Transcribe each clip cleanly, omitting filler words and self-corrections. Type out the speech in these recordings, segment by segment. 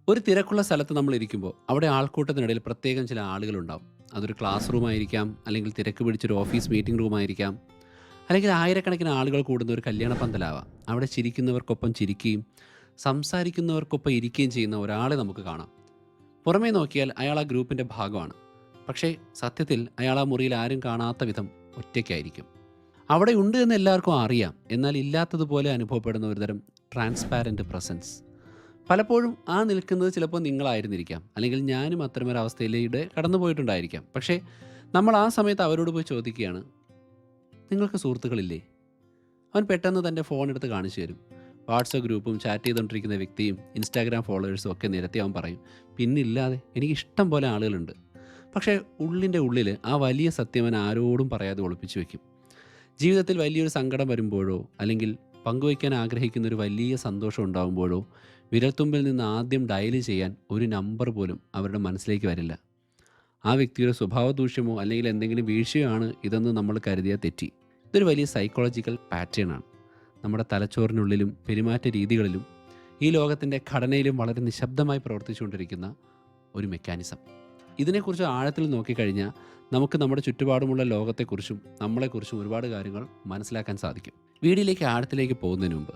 ഒരു തിരക്കുള്ള സ്ഥലത്ത് നമ്മൾ ഇരിക്കുമ്പോൾ അവിടെ ആൾക്കൂട്ടത്തിനിടയിൽ പ്രത്യേകം ചില ആളുകളുണ്ടാവും. അതൊരു ക്ലാസ് റൂം ആയിരിക്കാം, അല്ലെങ്കിൽ തിരക്ക് പിടിച്ചൊരു ഓഫീസ് മീറ്റിംഗ് റൂം ആയിരിക്കാം, അല്ലെങ്കിൽ ആയിരക്കണക്കിന് ആളുകൾ കൂടുന്ന ഒരു കല്യാണ പന്തലാവാം. അവിടെ ചിരിക്കുന്നവർക്കൊപ്പം ചിരിക്കുകയും സംസാരിക്കുന്നവർക്കൊപ്പം ഇരിക്കുകയും ചെയ്യുന്ന ഒരാളെ നമുക്ക് കാണാം. പുറമേ നോക്കിയാൽ അയാൾ ആ ഗ്രൂപ്പിൻ്റെ ഭാഗമാണ്. പക്ഷേ സത്യത്തിൽ അയാൾ ആ മുറിയിൽ ആരും കാണാത്ത വിധം ഒറ്റയ്ക്കായിരിക്കും. അവിടെ ഉണ്ട് എന്ന് എല്ലാവർക്കും അറിയാം, എന്നാൽ ഇല്ലാത്തതുപോലെ അനുഭവപ്പെടുന്ന ഒരുതരം ട്രാൻസ്പാരൻ്റ് പ്രസൻസ്. പലപ്പോഴും ആ നിൽക്കുന്നത് ചിലപ്പോൾ നിങ്ങളായിരുന്നിരിക്കാം, അല്ലെങ്കിൽ ഞാനും അത്തരമൊരവസ്ഥയിലൂടെ കടന്നു പോയിട്ടുണ്ടായിരിക്കാം. പക്ഷേ നമ്മൾ ആ സമയത്ത് അവരോട് പോയി ചോദിക്കുകയാണ്, നിങ്ങൾക്ക് സുഹൃത്തുക്കളില്ലേ? അവൻ പെട്ടെന്ന് തൻ്റെ ഫോൺ എടുത്ത് കാണിച്ചു തരും. വാട്സപ്പ് ഗ്രൂപ്പും ചാറ്റ് ചെയ്തുകൊണ്ടിരിക്കുന്ന വ്യക്തിയും ഇൻസ്റ്റാഗ്രാം ഫോളോവേഴ്സും ഒക്കെ നിരത്തി അവൻ പറയും, പിന്നില്ലാതെ എനിക്ക് ഇഷ്ടം പോലെ ആളുകളുണ്ട്. പക്ഷേ ഉള്ളിൻ്റെ ഉള്ളിൽ ആ വലിയ സത്യം അവൻ ആരോടും പറയാതെ ഒളിപ്പിച്ചു വെക്കും. ജീവിതത്തിൽ വലിയൊരു സങ്കടം വരുമ്പോഴോ, അല്ലെങ്കിൽ പങ്കുവയ്ക്കാൻ ആഗ്രഹിക്കുന്ന ഒരു വലിയ സന്തോഷം ഉണ്ടാകുമ്പോഴോ, വിരൽത്തുമ്പിൽ നിന്ന് ആദ്യം ഡയൽ ചെയ്യാൻ ഒരു നമ്പർ പോലും അവരുടെ മനസ്സിലേക്ക് വരില്ല. ആ വ്യക്തിയുടെ സ്വഭാവ ദൂഷ്യമോ അല്ലെങ്കിൽ എന്തെങ്കിലും വീഴ്ചയോ ആണ് ഇതെന്ന് നമ്മൾ കരുതിയാൽ തെറ്റി. ഇതൊരു വലിയ സൈക്കോളജിക്കൽ പാറ്റേൺ ആണ്. നമ്മുടെ തലച്ചോറിനുള്ളിലും പെരുമാറ്റ രീതികളിലും ഈ ലോകത്തിൻ്റെ ഘടനയിലും വളരെ നിശബ്ദമായി പ്രവർത്തിച്ചുകൊണ്ടിരിക്കുന്ന ഒരു മെക്കാനിസം. ഇതിനെക്കുറിച്ച് ആഴത്തിൽ നോക്കിക്കഴിഞ്ഞാൽ നമുക്ക് നമ്മുടെ ചുറ്റുപാടുമുള്ള ലോകത്തെക്കുറിച്ചും നമ്മളെക്കുറിച്ചും ഒരുപാട് കാര്യങ്ങൾ മനസ്സിലാക്കാൻ സാധിക്കും. വീഡിയോയിലേക്ക് ആഴത്തിലേക്ക് പോകുന്നതിന് മുമ്പ്,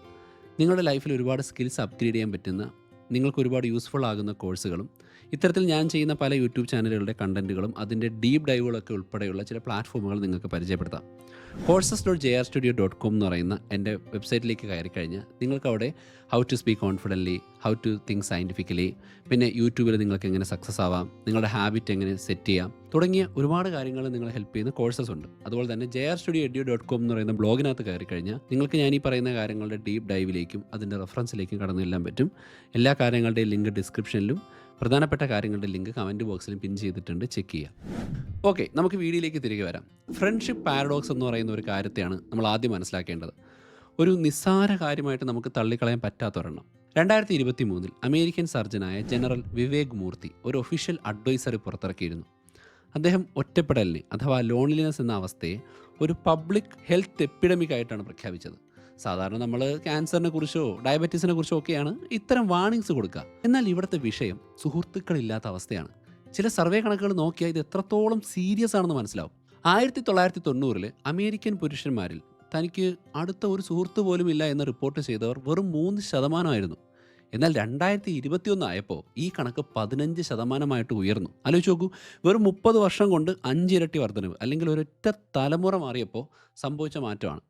നിങ്ങളുടെ ലൈഫിൽ ഒരുപാട് സ്കിൽസ് അപ്ഗ്രേഡ് ചെയ്യാൻ പറ്റുന്ന, നിങ്ങൾക്ക് ഒരുപാട് യൂസ്ഫുൾ ആകുന്ന കോഴ്സുകളും ഇത്തരത്തിൽ ഞാൻ ചെയ്യുന്ന പല യൂട്യൂബ് ചാനലുകളുടെ കണ്ടൻറ്റുകളും അതിൻ്റെ ഡീപ്പ് ഡൈവുകളൊക്കെ ഉൾപ്പെടെയുള്ള ചില പ്ലാറ്റ്ഫോമുകൾ നിങ്ങൾക്ക് പരിചയപ്പെടുത്താം. courses.jrstudio.com എന്ന് പറയുന്ന എൻ്റെ വെബ്സൈറ്റിലേക്ക് കയറി കഴിഞ്ഞാൽ നിങ്ങൾക്ക് അവിടെ how to speak confidently, how to think scientifically, പിന്നെ യൂട്യൂബിൽ നിങ്ങൾക്ക് എങ്ങനെ സക്സസ് ആവാം, നിങ്ങളുടെ ഹാബിറ്റ് എങ്ങനെ സെറ്റ് ചെയ്യാം തുടങ്ങിയ ഒരുപാട് കാര്യങ്ങൾ നിങ്ങളെ ഹെൽപ്പ് ചെയ്യുന്ന കോഴ്സസ് ഉണ്ട്. അതുപോലെ തന്നെ jrstudio.com എന്ന് പറയുന്ന ബ്ലോഗിനകത്ത് കയറി കഴിഞ്ഞാൽ നിങ്ങൾക്ക് ഞാൻ ഈ പറയുന്ന കാര്യങ്ങളുടെ ഡീപ്പ് ഡൈവിലേക്കും അതിൻ്റെ റെഫറൻസിലേക്കും കടന്നു ചെല്ലാൻ പറ്റും. എല്ലാ കാര്യങ്ങളുടെയും ലിങ്ക് ഡിസ്ക്രിപ്ഷനിലും പ്രധാനപ്പെട്ട കാര്യങ്ങളുടെ ലിങ്ക് കമൻറ്റ് ബോക്സിലും പിൻ ചെയ്തിട്ടുണ്ട്, ചെക്ക് ചെയ്യാം. ഓക്കെ, നമുക്ക് വീഡിയോയിലേക്ക് തിരികെ വരാം. ഫ്രണ്ട്ഷിപ്പ് പാരഡോക്സ് എന്ന് പറയുന്ന ഒരു കാര്യത്തെയാണ് നമ്മൾ ആദ്യം മനസ്സിലാക്കേണ്ടത്. ഒരു നിസ്സാര കാര്യമായിട്ട് നമുക്ക് തള്ളിക്കളയാൻ പറ്റാത്തൊരെണ്ണം. 2023 അമേരിക്കൻ സർജനായ ജനറൽ വിവേക് മൂർത്തി ഒരു ഒഫീഷ്യൽ അഡ്വൈസറി പുറത്തിറക്കിയിരുന്നു. അദ്ദേഹം ഒറ്റപ്പെടലിനെ അഥവാ ലോൺലിനെസ് എന്ന അവസ്ഥയെ ഒരു പബ്ലിക് ഹെൽത്ത് എപ്പിഡമിക് ആയിട്ടാണ് പ്രഖ്യാപിച്ചത്. സാധാരണ നമ്മൾ ക്യാൻസറിനെ കുറിച്ചോ ഡയബറ്റീസിനെ കുറിച്ചോ ഒക്കെയാണ് ഇത്തരം വാർണിങ്സ് കൊടുക്കുക. എന്നാൽ ഇവിടുത്തെ വിഷയം സുഹൃത്തുക്കളില്ലാത്ത അവസ്ഥയാണ്. ചില സർവേ കണക്കുകൾ നോക്കിയാൽ ഇത് എത്രത്തോളം സീരിയസ് ആണെന്ന് മനസ്സിലാവും. 1990 അമേരിക്കൻ പുരുഷന്മാരിൽ തനിക്ക് അടുത്ത ഒരു സുഹൃത്ത് പോലും ഇല്ല എന്ന് റിപ്പോർട്ട് ചെയ്തവർ വെറും 3% എന്നാൽ 2021 ആയപ്പോൾ ഈ കണക്ക് 15% ഉയർന്നു. ആലോചിച്ച് നോക്കൂ, വെറും 30 വർഷം കൊണ്ട് 5 ഇരട്ടി വർധനവ്, അല്ലെങ്കിൽ ഒരൊറ്റ തലമുറ മാറിയപ്പോൾ സംഭവിച്ച മാറ്റമാണ്.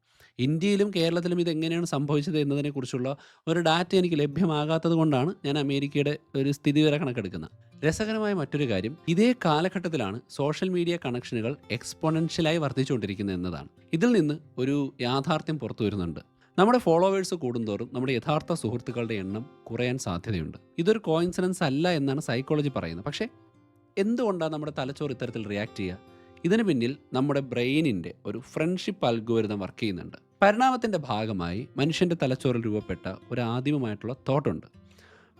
ഇന്ത്യയിലും കേരളത്തിലും ഇതെങ്ങനെയാണ് സംഭവിച്ചത് എന്നതിനെക്കുറിച്ചുള്ള ഒരു ഡാറ്റ എനിക്ക് ലഭ്യമാകാത്തത് കൊണ്ടാണ് ഞാൻ അമേരിക്കയുടെ ഒരു സ്ഥിതിവിവര കണക്കെടുക്കുന്നത്. രസകരമായ മറ്റൊരു കാര്യം, ഇതേ കാലഘട്ടത്തിലാണ് സോഷ്യൽ മീഡിയ കണക്ഷനുകൾ എക്സ്പോണൻഷ്യലായി വർദ്ധിച്ചുകൊണ്ടിരിക്കുന്നത് എന്നതാണ്. ഇതിൽ നിന്ന് ഒരു യാഥാർത്ഥ്യം പുറത്തു വരുന്നുണ്ട്. നമ്മുടെ ഫോളോവേഴ്സ് കൂടുന്തോറും നമ്മുടെ യഥാർത്ഥ സുഹൃത്തുക്കളുടെ എണ്ണം കുറയാൻ സാധ്യതയുണ്ട്. ഇതൊരു കോയിൻസിഡൻസ് അല്ല എന്നാണ് സൈക്കോളജി പറയുന്നത്. പക്ഷേ എന്തുകൊണ്ടാണ് നമ്മുടെ തലച്ചോറ് ഇത്തരത്തിൽ റിയാക്ട് ചെയ്യുക? ഇതിന് പിന്നിൽ നമ്മുടെ ബ്രെയിനിൻ്റെ ഒരു ഫ്രണ്ട്ഷിപ്പ് അൽഗോരിതം വർക്ക് ചെയ്യുന്നുണ്ട്. പരിണാമത്തിൻ്റെ ഭാഗമായി മനുഷ്യൻ്റെ തലച്ചോറിൽ രൂപപ്പെട്ട ഒരു ആദിമമായിട്ടുള്ള തോട്ടുണ്ട്.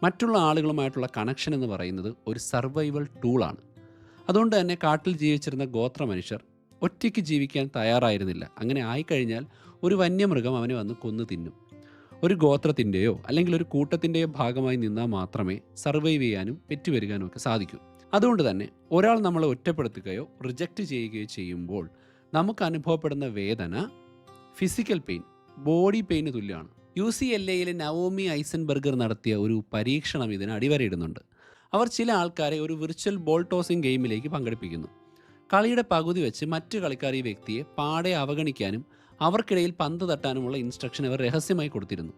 മറ്റുള്ള ആളുകളുമായിട്ടുള്ള കണക്ഷൻ എന്ന് പറയുന്നത് ഒരു സർവൈവൽ ടൂളാണ്. അതുകൊണ്ട് തന്നെ കാട്ടിൽ ജീവിച്ചിരുന്ന ഗോത്ര മനുഷ്യർ ഒറ്റയ്ക്ക് ജീവിക്കാൻ തയ്യാറായിരുന്നില്ല. അങ്ങനെ ആയിക്കഴിഞ്ഞാൽ ഒരു വന്യമൃഗം അവനെ വന്ന് കൊന്നു തിന്നും. ഒരു ഗോത്രത്തിൻ്റെയോ അല്ലെങ്കിൽ ഒരു കൂട്ടത്തിൻ്റെയോ ഭാഗമായി നിന്നാൽ മാത്രമേ സർവൈവ് ചെയ്യാനും പെറ്റുവരുവാനും ഒക്കെ സാധിക്കൂ. അതുകൊണ്ട് തന്നെ ഒരാൾ നമ്മളെ ഒറ്റപ്പെടുത്തുകയോ റിജക്റ്റ് ചെയ്യുകയോ ചെയ്യുമ്പോൾ നമുക്ക് അനുഭവപ്പെടുന്ന വേദന ഫിസിക്കൽ പെയിൻ, ബോഡി പെയിന് തുല്യമാണ്. UCLAയിലെ നവോമി ഐസൻബർഗർ നടത്തിയ ഒരു പരീക്ഷണം ഇതിന് അടിവരയിടുന്നുണ്ട്. അവർ ചില ആൾക്കാരെ ഒരു വിർച്വൽ ബോൾ ടോസിംഗ് ഗെയിമിലേക്ക് പങ്കെടുപ്പിക്കുന്നു. കളിയുടെ പകുതി വെച്ച് മറ്റു കളിക്കാർ ഈ വ്യക്തിയെ പാടെ അവഗണിക്കാനും അവർക്കിടയിൽ പന്ത് തട്ടാനുമുള്ള ഇൻസ്ട്രക്ഷൻ അവർ രഹസ്യമായി കൊടുത്തിരുന്നു.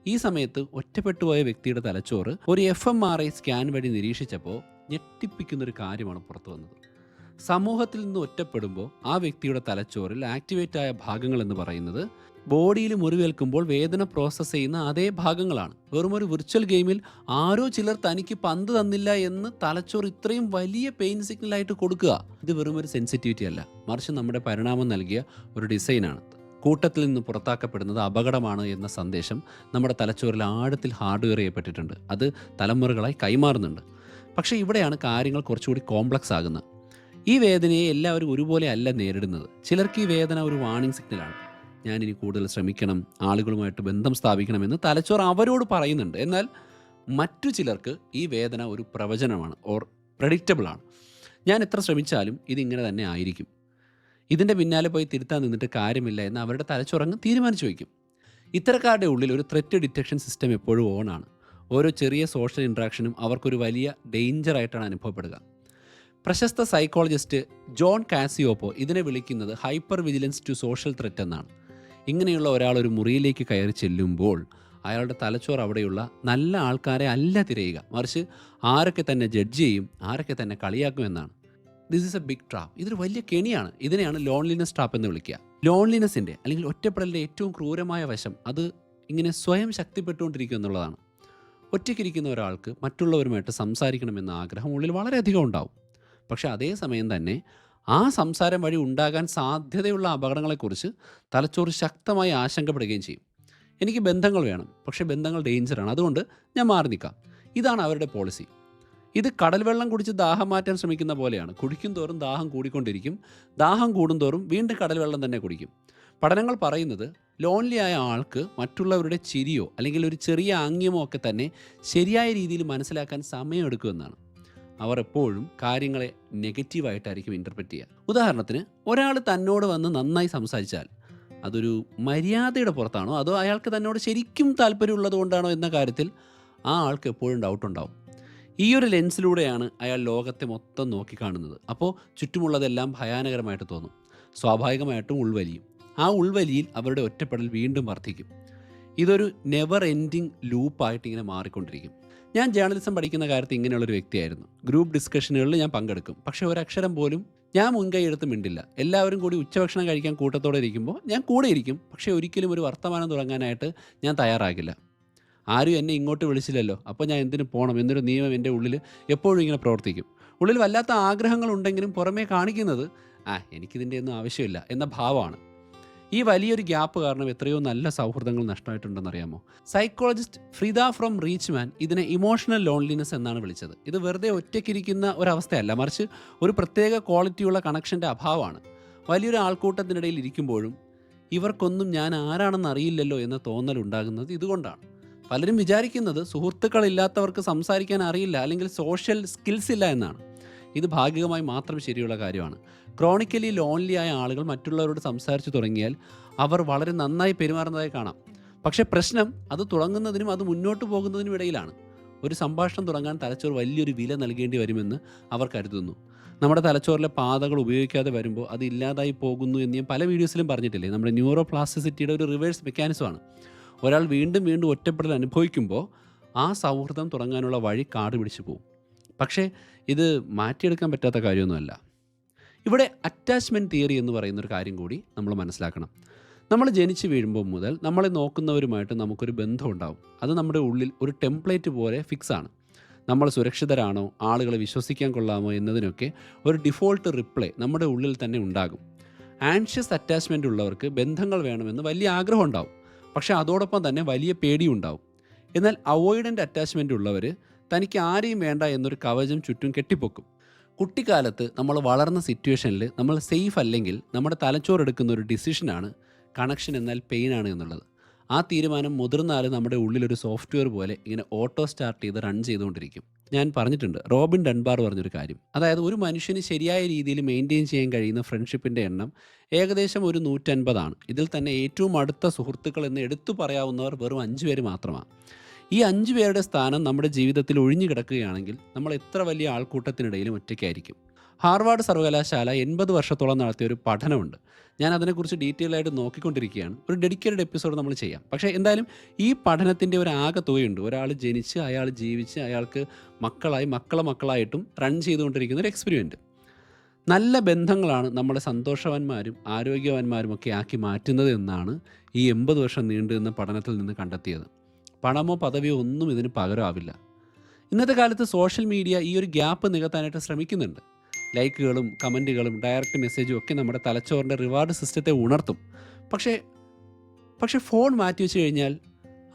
ഈ സമയത്ത് ഒറ്റപ്പെട്ടുപോയ വ്യക്തിയുടെ തലച്ചോറ് ഒരു FMRI സ്കാൻ വഴി നിരീക്ഷിച്ചപ്പോൾ ഞെട്ടിപ്പിക്കുന്നൊരു കാര്യമാണ് പുറത്തു വന്നത്. സമൂഹത്തിൽ നിന്ന് ഒറ്റപ്പെടുമ്പോൾ ആ വ്യക്തിയുടെ തലച്ചോറിൽ ആക്ടിവേറ്റ് ആയ ഭാഗങ്ങൾ എന്ന് പറയുന്നത് ബോഡിയിൽ മുറിവേൽക്കുമ്പോൾ വേദന പ്രോസസ്സ് ചെയ്യുന്ന അതേ ഭാഗങ്ങളാണ്. വെറും ഒരു വിർച്വൽ ഗെയിമിൽ ആരോ ചിലർ തനിക്ക് പന്ത് തന്നില്ല എന്ന് തലച്ചോറ് ഇത്രയും വലിയ പെയിൻ സിഗ്നലായിട്ട് കൊടുക്കുക. ഇത് വെറും ഒരു സെൻസിറ്റിവിറ്റി അല്ല, മറിച്ച് നമ്മുടെ പരിണാമം നൽകിയ ഒരു ഡിസൈനാണ്. കൂട്ടത്തിൽ നിന്ന് പുറത്താക്കപ്പെടുന്നത് അപകടമാണ് എന്ന സന്ദേശം നമ്മുടെ തലച്ചോറിൽ ആഴത്തിൽ ഹാർഡ്വെയർ ചെയ്യപ്പെട്ടിട്ടുണ്ട്. അത് തലമുറകളായി കൈമാറുന്നുണ്ട്. പക്ഷേ ഇവിടെയാണ് കാര്യങ്ങൾ കുറച്ചുകൂടി കോംപ്ലക്സ് ആകുന്നത്. ഈ വേദനയെ എല്ലാവരും ഒരുപോലെ അല്ല നേരിടുന്നത്. ചിലർക്ക് ഈ വേദന ഒരു വാർണിംഗ് സിഗ്നലാണ്. ഞാനിനി കൂടുതൽ ശ്രമിക്കണം, ആളുകളുമായിട്ട് ബന്ധം സ്ഥാപിക്കണമെന്ന് തലച്ചോറ് അവരോട് പറയുന്നുണ്ട്. എന്നാൽ മറ്റു ചിലർക്ക് ഈ വേദന ഒരു പ്രവചനമാണ് ഓർ പ്രഡിക്റ്റബിളാണ്. ഞാൻ എത്ര ശ്രമിച്ചാലും ഇതിങ്ങനെ തന്നെ ആയിരിക്കും, ഇതിൻ്റെ പിന്നാലെ പോയി തിരുത്താൻ നിന്നിട്ട് കാര്യമില്ല എന്ന് അവരുടെ തലച്ചുറങ്ങ് തീരുമാനിച്ചു വയ്ക്കും. ഇത്തരക്കാരുടെ ഉള്ളിൽ ഒരു ത്രെറ്റ് ഡിറ്റക്ഷൻ സിസ്റ്റം എപ്പോഴും ഓണാണ്. ഓരോ ചെറിയ സോഷ്യൽ ഇൻട്രാക്ഷനും അവർക്കൊരു വലിയ ഡേഞ്ചറായിട്ടാണ് അനുഭവപ്പെടുക. പ്രശസ്ത സൈക്കോളജിസ്റ്റ് ജോൺ കാസിയോപ്പോ ഇതിനെ വിളിക്കുന്നത് hyper vigilance to social threat എന്നാണ്. ഇങ്ങനെയുള്ള ഒരാൾ ഒരു മുറിയിലേക്ക് കയറി ചെല്ലുമ്പോൾ അയാളുടെ തലച്ചോറ് അവിടെയുള്ള നല്ല ആൾക്കാരെ അല്ല തിരയുക, മറിച്ച് ആരൊക്കെ തന്നെ ജഡ്ജ് ചെയ്യും, ആരൊക്കെ തന്നെ കളിയാക്കും എന്നാണ്. This is a big trap. ഇതൊരു വലിയ കെണിയാണ്. ഇതിനെയാണ് ലോൺലിനെസ് ട്രാപ്പ് എന്ന് വിളിക്കുക. ലോൺലിനെസ്സിൻ്റെ അല്ലെങ്കിൽ ഒറ്റപ്പെടലിൻ്റെ ഏറ്റവും ക്രൂരമായ വശം അത് ഇങ്ങനെ സ്വയം ശക്തിപ്പെട്ടുകൊണ്ടിരിക്കും എന്നുള്ളതാണ്. ഒറ്റയ്ക്കിരിക്കുന്ന ഒരാൾക്ക് മറ്റുള്ളവരുമായിട്ട് സംസാരിക്കണമെന്ന ആഗ്രഹം ഉള്ളിൽ വളരെയധികം ഉണ്ടാവും. പക്ഷേ അതേസമയം തന്നെ ആ സംസാരം വഴി ഉണ്ടാകാൻ സാധ്യതയുള്ള അപകടങ്ങളെക്കുറിച്ച് തലച്ചോറ് ശക്തമായി ആശങ്കപ്പെടുകയും ചെയ്യും. എനിക്ക് ബന്ധങ്ങൾ വേണം, പക്ഷേ ബന്ധങ്ങൾ ഡേഞ്ചറാണ്, അതുകൊണ്ട് ഞാൻ മാറി നിൽക്കാം. ഇതാണ് അവരുടെ പോളിസി. ഇത് കടൽ വെള്ളം കുടിച്ച് ദാഹം മാറ്റാൻ ശ്രമിക്കുന്ന പോലെയാണ്. കുടിക്കും തോറും ദാഹം കൂടിക്കൊണ്ടിരിക്കും, ദാഹം കൂടുന്തോറും വീണ്ടും കടൽ വെള്ളം തന്നെ കുടിക്കും. പഠനങ്ങൾ പറയുന്നത് ലോൺലി ആയ ആൾക്ക് മറ്റുള്ളവരുടെ ചിരിയോ അല്ലെങ്കിൽ ഒരു ചെറിയ ആംഗ്യമോ ഒക്കെ തന്നെ ശരിയായ രീതിയിൽ മനസ്സിലാക്കാൻ സമയമെടുക്കുമെന്നാണ്. അവർ എപ്പോഴും കാര്യങ്ങളെ നെഗറ്റീവായിട്ടായിരിക്കും ഇൻ്റർപ്രറ്റ് ചെയ്യുക. ഉദാഹരണത്തിന്, ഒരാൾ തന്നോട് വന്ന് നന്നായി സംസാരിച്ചാൽ അതൊരു മര്യാദയുടെ പുറത്താണോ അതോ അയാൾക്ക് തന്നോട് ശരിക്കും താല്പര്യമുള്ളത് കൊണ്ടാണോ എന്ന കാര്യത്തിൽ ആ ആൾക്ക് എപ്പോഴും ഡൗട്ടുണ്ടാവും. ഈ ഒരു ലെൻസിലൂടെയാണ് അയാൾ ലോകത്തെ മൊത്തം നോക്കിക്കാണുന്നത്. അപ്പോൾ ചുറ്റുമുള്ളതെല്ലാം ഭയാനകരമായിട്ട് തോന്നും. സ്വാഭാവികമായിട്ടും ഉൾവലിയും. ആ ഉൾവലിയിൽ അവരുടെ ഒറ്റപ്പെടൽ വീണ്ടും വർദ്ധിക്കും. ഇതൊരു നെവർ എൻഡിങ് ലൂപ്പായിട്ട് ഇങ്ങനെ മാറിക്കൊണ്ടിരിക്കും. ഞാൻ ജേർണലിസം പഠിക്കുന്ന കാര്യത്തിൽ ഇങ്ങനെയുള്ളൊരു വ്യക്തിയായിരുന്നു. ഗ്രൂപ്പ് ഡിസ്കഷനുകളിൽ ഞാൻ പങ്കെടുക്കും, പക്ഷേ ഒരക്ഷരം പോലും ഞാൻ മുൻകൈ എടുത്ത് മിണ്ടില്ല. എല്ലാവരും കൂടി ഉച്ചഭക്ഷണം കഴിക്കാൻ കൂട്ടത്തോടെ ഇരിക്കുമ്പോൾ ഞാൻ കൂടെ ഇരിക്കും, പക്ഷേ ഒരിക്കലും ഒരു വർത്തമാനം തുടങ്ങാനായിട്ട് ഞാൻ തയ്യാറാകില്ല. ആരും എന്നെ ഇങ്ങോട്ട് വിളിച്ചില്ലല്ലോ, അപ്പോൾ ഞാൻ എന്തിനു പോകണം എന്നൊരു നിയമം എൻ്റെ ഉള്ളിൽ എപ്പോഴും ഇങ്ങനെ പ്രവർത്തിക്കും. ഉള്ളിൽ വല്ലാത്ത ആഗ്രഹങ്ങളുണ്ടെങ്കിലും പുറമേ കാണിക്കുന്നത് എനിക്കിതിൻ്റെ ഒന്നും ആവശ്യമില്ല എന്ന ഭാവമാണ്. ഈ വലിയൊരു ഗ്യാപ്പ് കാരണം എത്രയോ നല്ല സൗഹൃദങ്ങൾ നഷ്ടമായിട്ടുണ്ടെന്നറിയാമോ? സൈക്കോളജിസ്റ്റ് ഫ്രിദ ഫ്രം റീച്ച്മാൻ ഇതിനെ ഇമോഷണൽ ലോൺലിനെസ് എന്നാണ് വിളിച്ചത്. ഇത് വെറുതെ ഒറ്റയ്ക്കിരിക്കുന്ന ഒരവസ്ഥയല്ല, മറിച്ച് ഒരു പ്രത്യേക ക്വാളിറ്റിയുള്ള കണക്ഷൻ്റെ അഭാവമാണ്. വലിയൊരു ആൾക്കൂട്ടത്തിനിടയിൽ ഇരിക്കുമ്പോഴും ഇവർക്കൊന്നും ഞാൻ ആരാണെന്ന് അറിയില്ലല്ലോ എന്ന തോന്നലുണ്ടാകുന്നത് ഇതുകൊണ്ടാണ്. പലരും വിചാരിക്കുന്നത് സുഹൃത്തുക്കളില്ലാത്തവർക്ക് സംസാരിക്കാൻ അറിയില്ല അല്ലെങ്കിൽ സോഷ്യൽ സ്കിൽസ് ഇല്ല എന്നാണ്. ഇത് ഭാഗികമായി മാത്രം ശരിയുള്ള കാര്യമാണ്. ക്രോണിക്കലി ലോൺലി ആയ ആളുകൾ മറ്റുള്ളവരോട് സംസാരിച്ചു തുടങ്ങിയാൽ അവർ വളരെ നന്നായി പെരുമാറുന്നതായി കാണാം. പക്ഷേ പ്രശ്നം അത് തുടങ്ങുന്നതിനും അത് മുന്നോട്ട് പോകുന്നതിനും ഇടയിലാണ്. ഒരു സംഭാഷണം തുടങ്ങാൻ തലച്ചോറ് വലിയൊരു വില നൽകേണ്ടി വരുമെന്ന് അവർ കരുതുന്നു. നമ്മുടെ തലച്ചോറിലെ പാതകൾ ഉപയോഗിക്കാതെ വരുമ്പോൾ അത് ഇല്ലാതായി പോകുന്നു എന്ന് ഞാൻ പല വീഡിയോസിലും പറഞ്ഞിട്ടില്ലേ. നമ്മുടെ ന്യൂറോ പ്ലാസ്റ്റിസിറ്റിയുടെ ഒരു റിവേഴ്സ് മെക്കാനിസമാണ്. ഒരാൾ വീണ്ടും വീണ്ടും ഒറ്റപ്പെടൽ അനുഭവിക്കുമ്പോൾ ആ സൗഹൃദം തുടങ്ങാനുള്ള വഴി കാട് പിടിച്ചു പോകും. പക്ഷേ ഇത് മാറ്റിയെടുക്കാൻ പറ്റാത്ത കാര്യമൊന്നുമല്ല. ഇവിടെ അറ്റാച്ച്മെൻറ്റ് തിയറി എന്ന് പറയുന്നൊരു കാര്യം കൂടി നമ്മൾ മനസ്സിലാക്കണം. നമ്മൾ ജനിച്ച് വീഴുമ്പോൾ മുതൽ നമ്മളെ നോക്കുന്നവരുമായിട്ട് നമുക്കൊരു ബന്ധമുണ്ടാവും. അത് നമ്മുടെ ഉള്ളിൽ ഒരു ടെംപ്ലേറ്റ് പോലെ ഫിക്സാണ്. നമ്മൾ സുരക്ഷിതരാണോ, ആളുകളെ വിശ്വസിക്കാൻ കൊള്ളാമോ എന്നതിനൊക്കെ ഒരു ഡിഫോൾട്ട് റിപ്ലൈ നമ്മുടെ ഉള്ളിൽ തന്നെ ഉണ്ടാകും. ആൻഷ്യസ് അറ്റാച്ച്മെൻ്റ് ഉള്ളവർക്ക് ബന്ധങ്ങൾ വേണമെന്ന് വലിയ ആഗ്രഹം ഉണ്ടാവും, പക്ഷേ അതോടൊപ്പം തന്നെ വലിയ പേടിയും ഉണ്ടാവും. എന്നാൽ അവോയ്ഡൻ്റ് അറ്റാച്ച്മെൻ്റ് ഉള്ളവർ തനിക്ക് ആരെയും വേണ്ട എന്നൊരു കവചം ചുറ്റും കെട്ടിപ്പൊക്കും. കുട്ടിക്കാലത്ത് നമ്മൾ വളർന്ന സിറ്റുവേഷനിൽ നമ്മൾ സേഫ് അല്ലെങ്കിൽ നമ്മുടെ തലച്ചോറെടുക്കുന്ന ഒരു ഡിസിഷനാണ് കണക്ഷൻ എന്നാൽ പെയിനാണ് എന്നുള്ളത്. ആ തീരുമാനം മുതിർന്നാൽ നമ്മുടെ ഉള്ളിലൊരു സോഫ്റ്റ്വെയർ പോലെ ഇങ്ങനെ ഓട്ടോ സ്റ്റാർട്ട് ചെയ്ത് റൺ ചെയ്തുകൊണ്ടിരിക്കും. ഞാൻ പറഞ്ഞിട്ടുണ്ട്, റോബിൻ ഡൺബാർ പറഞ്ഞൊരു കാര്യം. അതായത് ഒരു മനുഷ്യന് ശരിയായ രീതിയിൽ മെയിൻറ്റെയിൻ ചെയ്യാൻ കഴിയുന്ന ഫ്രണ്ട്ഷിപ്പിൻ്റെ എണ്ണം ഏകദേശം ഒരു 150 ആണ്. ഇതിൽ തന്നെ ഏറ്റവും അടുത്ത സുഹൃത്തുക്കൾ എന്ന് എടുത്തു പറയാവുന്നവർ വെറും 5 പേര് മാത്രമാണ്. ഈ 5 പേരുടെ സ്ഥാനം നമ്മുടെ ജീവിതത്തിൽ ഒഴിഞ്ഞു കിടക്കുകയാണെങ്കിൽ നമ്മൾ എത്ര വലിയ ആൾക്കൂട്ടത്തിനിടയിലും ഒറ്റയ്ക്കായിരിക്കും. ഹാർവാർഡ് സർവകലാശാല 80 വർഷത്തോളം നടത്തിയ ഒരു പഠനമുണ്ട്. ഞാൻ അതിനെക്കുറിച്ച് ഡീറ്റെയിൽ ആയിട്ട് നോക്കിക്കൊണ്ടിരിക്കുകയാണ്. ഒരു ഡെഡിക്കേറ്റഡ് എപ്പിസോഡ് നമ്മൾ ചെയ്യാം. പക്ഷേ എന്തായാലും ഈ പഠനത്തിൻ്റെ ഒരു ആകെ തുകയുണ്ട്. ഒരാൾ ജനിച്ച് അയാൾ ജീവിച്ച് അയാൾക്ക് മക്കളായി മക്കളായിട്ടും റൺ ചെയ്തുകൊണ്ടിരിക്കുന്ന ഒരു എക്സ്പെരിമെൻറ്റ്. നല്ല ബന്ധങ്ങളാണ് നമ്മളെ സന്തോഷവാന്മാരും ആരോഗ്യവാന്മാരും ഒക്കെ ആക്കി മാറ്റുന്നത് എന്നാണ് ഈ 80 വർഷം നീണ്ടു നിന്ന പഠനത്തിൽ നിന്ന് കണ്ടെത്തിയത്. പണമോ പദവിയോ ഒന്നും ഇതിന് പകരമാവില്ല. ഇന്നത്തെ കാലത്ത് സോഷ്യൽ മീഡിയ ഈ ഒരു ഗ്യാപ്പ് നികത്താനായിട്ട് ശ്രമിക്കുന്നുണ്ട്. ലൈക്കുകളും കമൻറ്റുകളും ഡയറക്റ്റ് മെസ്സേജും ഒക്കെ നമ്മുടെ തലച്ചോറിൻ്റെ റിവാർഡ് സിസ്റ്റത്തെ ഉണർത്തും. പക്ഷേ ഫോൺ മാറ്റി വെച്ച് കഴിഞ്ഞാൽ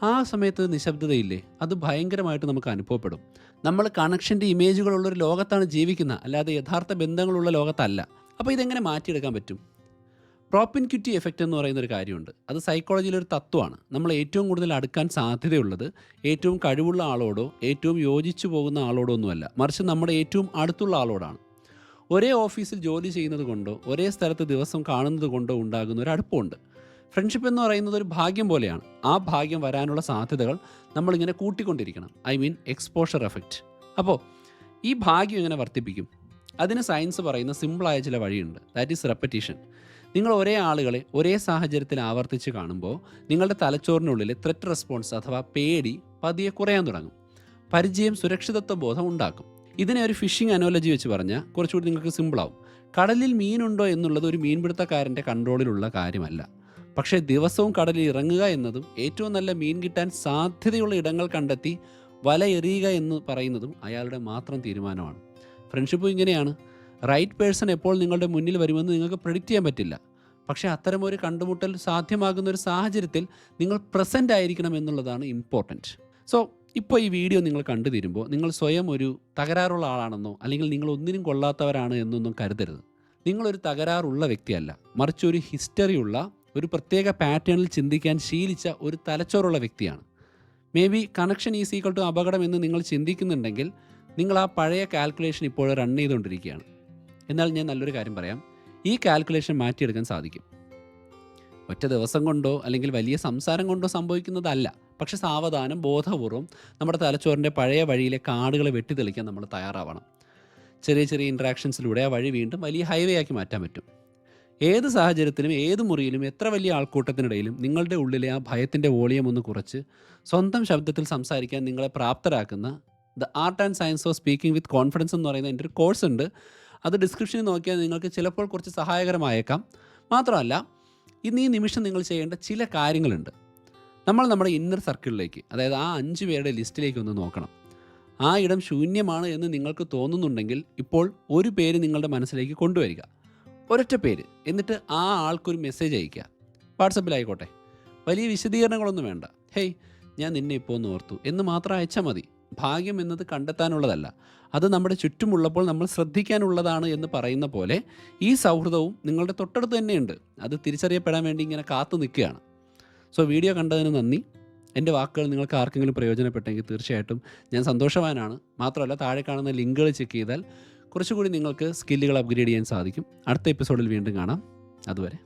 ആ സമയത്ത് നിശബ്ദതയില്ലേ, അത് ഭയങ്കരമായിട്ട് നമുക്ക് അനുഭവപ്പെടും. നമ്മൾ കണക്ഷൻ്റെ ഇമേജുകളുള്ളൊരു ലോകത്താണ് ജീവിക്കുന്നത്, അല്ലാതെ യഥാർത്ഥ ബന്ധങ്ങളുള്ള ലോകത്തല്ല. അപ്പോൾ ഇതെങ്ങനെ മാറ്റിയെടുക്കാൻ പറ്റും? പ്രോപ്പിൻക്വിറ്റി എഫക്റ്റ് എന്ന് പറയുന്ന ഒരു കാര്യമുണ്ട്. അത് സൈക്കോളജിയിലൊരു തത്വമാണ്. നമ്മൾ ഏറ്റവും കൂടുതൽ അടുക്കാൻ സാധ്യതയുള്ളത് ഏറ്റവും കഴിവുള്ള ആളോടോ ഏറ്റവും യോജിച്ചു പോകുന്ന ആളോടോ ഒന്നുമല്ല, മറിച്ച് നമ്മുടെ ഏറ്റവും അടുത്തുള്ള ആളോടാണ്. ഒരേ ഓഫീസിൽ ജോലി ചെയ്യുന്നത് കൊണ്ടോ ഒരേ സ്ഥലത്ത് ദിവസം കാണുന്നത് കൊണ്ടോ ഉണ്ടാകുന്ന ഒരു അടുപ്പമുണ്ട്. ഫ്രണ്ട്ഷിപ്പ് എന്ന് പറയുന്നത് ഒരു ഭാഗ്യം പോലെയാണ്. ആ ഭാഗ്യം വരാനുള്ള സാധ്യതകൾ നമ്മളിങ്ങനെ കൂട്ടിക്കൊണ്ടിരിക്കണം. I mean exposure effect. അപ്പോൾ ഈ ഭാഗ്യം എങ്ങനെ വർദ്ധിപ്പിക്കും? അതിന് സയൻസ് പറയുന്ന സിമ്പിളായ ചില വഴിയുണ്ട്. That is repetition. നിങ്ങൾ ഒരേ ആളുകളെ ഒരേ സാഹചര്യത്തിൽ ആവർത്തിച്ച് കാണുമ്പോൾ നിങ്ങളുടെ തലച്ചോറിനുള്ളിൽ ത്രെറ്റ് റെസ്പോൺസ് അഥവാ പേടി പതിയെ കുറയാൻ തുടങ്ങും. പരിചയം സുരക്ഷിതത്വ ബോധം ഉണ്ടാക്കും. ഇതിനെ ഒരു ഫിഷിംഗ് അനോളജി വെച്ച് പറഞ്ഞാൽ കുറച്ചുകൂടി നിങ്ങൾക്ക് സിമ്പിളാവും. കടലിൽ മീനുണ്ടോ എന്നുള്ളത് ഒരു മീൻപിടുത്തക്കാരൻ്റെ കൺട്രോളിലുള്ള കാര്യമല്ല. പക്ഷേ ദിവസവും കടലിൽ ഇറങ്ങുക എന്നതും ഏറ്റവും നല്ല മീൻ കിട്ടാൻ സാധ്യതയുള്ള ഇടങ്ങൾ കണ്ടെത്തി വല എറിയുക എന്ന് പറയുന്നതും അയാളുടെ മാത്രം തീരുമാനമാണ്. ഫ്രണ്ട്ഷിപ്പും ഇങ്ങനെയാണ്. റൈറ്റ് പേഴ്സൺ എപ്പോൾ നിങ്ങളുടെ മുന്നിൽ വരുമെന്ന് നിങ്ങൾക്ക് പ്രെഡിക്റ്റ് ചെയ്യാൻ പറ്റില്ല. പക്ഷേ അത്തരമൊരു കണ്ടുമുട്ടൽ സാധ്യമാകുന്ന ഒരു സാഹചര്യത്തിൽ നിങ്ങൾ പ്രസൻ്റ് ആയിരിക്കണം എന്നുള്ളതാണ് ഇമ്പോർട്ടൻറ്റ്. സോ ഇപ്പോൾ ഈ വീഡിയോ നിങ്ങൾ കണ്ടു തീരുമ്പോൾ നിങ്ങൾ സ്വയം ഒരു തകരാറുള്ള ആളാണെന്നോ അല്ലെങ്കിൽ നിങ്ങൾ ഒന്നിനും കൊള്ളാത്തവരാണ് എന്നൊന്നും കരുതരുത്. നിങ്ങളൊരു തകരാറുള്ള വ്യക്തിയല്ല, മറിച്ച് ഒരു ഹിസ്റ്ററിയുള്ള ഒരു പ്രത്യേക പാറ്റേണിൽ ചിന്തിക്കാൻ ശീലിച്ച ഒരു തലച്ചോറുള്ള വ്യക്തിയാണ്. Maybe connection is equal to അപകടം എന്ന് നിങ്ങൾ ചിന്തിക്കുന്നുണ്ടെങ്കിൽ നിങ്ങൾ ആ പഴയ കാൽക്കുലേഷൻ ഇപ്പോൾ റൺ ചെയ്തുകൊണ്ടിരിക്കുകയാണ്. എന്നാൽ ഞാൻ നല്ലൊരു കാര്യം പറയാം, ഈ കാൽക്കുലേഷൻ മാറ്റിയെടുക്കാൻ സാധിക്കും. ഒറ്റ ദിവസം കൊണ്ടോ അല്ലെങ്കിൽ വലിയ സംസാരം കൊണ്ടോ സംഭവിക്കുന്നതല്ല. പക്ഷെ സാവധാനം ബോധപൂർവം നമ്മുടെ തലച്ചോറിൻ്റെ പഴയ വഴിയിലെ കാടുകളെ വെട്ടിത്തെളിക്കാൻ നമ്മൾ തയ്യാറാവണം. ചെറിയ ചെറിയ ഇൻട്രാക്ഷൻസിലൂടെ ആ വഴി വീണ്ടും വലിയ ഹൈവേ ആക്കി മാറ്റാൻ പറ്റും. ഏത് സാഹചര്യത്തിലും ഏത് മുറിയിലും എത്ര വലിയ ആൾക്കൂട്ടത്തിനിടയിലും നിങ്ങളുടെ ഉള്ളിലെ ആ ഭയത്തിൻ്റെ വോളിയം ഒന്ന് കുറച്ച് സ്വന്തം ശബ്ദത്തിൽ സംസാരിക്കാൻ നിങ്ങളെ പ്രാപ്തരാക്കുന്ന the art and science of speaking with confidence എന്ന് പറയുന്ന എൻ്റെ ഒരു കോഴ്സ് ഉണ്ട്. അത് ഡിസ്ക്രിപ്ഷനിൽ നോക്കിയാൽ നിങ്ങൾക്ക് ചിലപ്പോൾ കുറച്ച് സഹായകരമായേക്കാം. മാത്രമല്ല ഇന്ന് ഈ നിമിഷം നിങ്ങൾ ചെയ്യേണ്ട ചില കാര്യങ്ങളുണ്ട്. നമ്മൾ നമ്മുടെ ഇന്നർ സർക്കിളിലേക്ക്, അതായത് ആ 5 പേരുടെ ലിസ്റ്റിലേക്ക് ഒന്ന് നോക്കണം. ആ ഇടം ശൂന്യമാണ് എന്ന് നിങ്ങൾക്ക് തോന്നുന്നുണ്ടെങ്കിൽ ഇപ്പോൾ ഒരു പേര് നിങ്ങളുടെ മനസ്സിലേക്ക് കൊണ്ടുവരിക, ഒരൊറ്റ പേര്. എന്നിട്ട് ആ ആൾക്കൊരു മെസ്സേജ് അയയ്ക്കുക. വാട്സപ്പിലായിക്കോട്ടെ. വലിയ വിശദീകരണങ്ങളൊന്നും വേണ്ട. ഹേയ്, ഞാൻ നിന്നെ ഇപ്പോൾ ഒന്ന് ഓർത്തു എന്ന് മാത്രം അയച്ചാൽ മതി. ഭാഗ്യം എന്നത് കണ്ടെത്താനുള്ളതല്ല, അത് നമ്മുടെ ചുറ്റുമുള്ളപ്പോൾ നമ്മൾ ശ്രദ്ധിക്കാനുള്ളതാണ് എന്ന് പറയുന്ന പോലെ ഈ സൗഹൃദവും നിങ്ങളുടെ തൊട്ടടുത്ത് തന്നെയുണ്ട്. അത് തിരിച്ചറിയപ്പെടാൻ വേണ്ടി ഇങ്ങനെ കാത്തു നിൽക്കുകയാണ്. സോ വീഡിയോ കണ്ടതിന് നന്ദി. എൻ്റെ വാക്കുകൾ നിങ്ങൾക്ക് ആർക്കെങ്കിലും പ്രയോജനപ്പെട്ടെങ്കിൽ തീർച്ചയായിട്ടും ഞാൻ സന്തോഷവാനാണ്. മാത്രമല്ല താഴെ കാണുന്ന ലിങ്കുകൾ ചെക്ക് ചെയ്താൽ കുറച്ചുകൂടി നിങ്ങൾക്ക് സ്കില്ലുകൾ അപ്ഗ്രേഡ് ചെയ്യാൻ സാധിക്കും. അടുത്ത എപ്പിസോഡിൽ വീണ്ടും കാണാം. അതുവരെ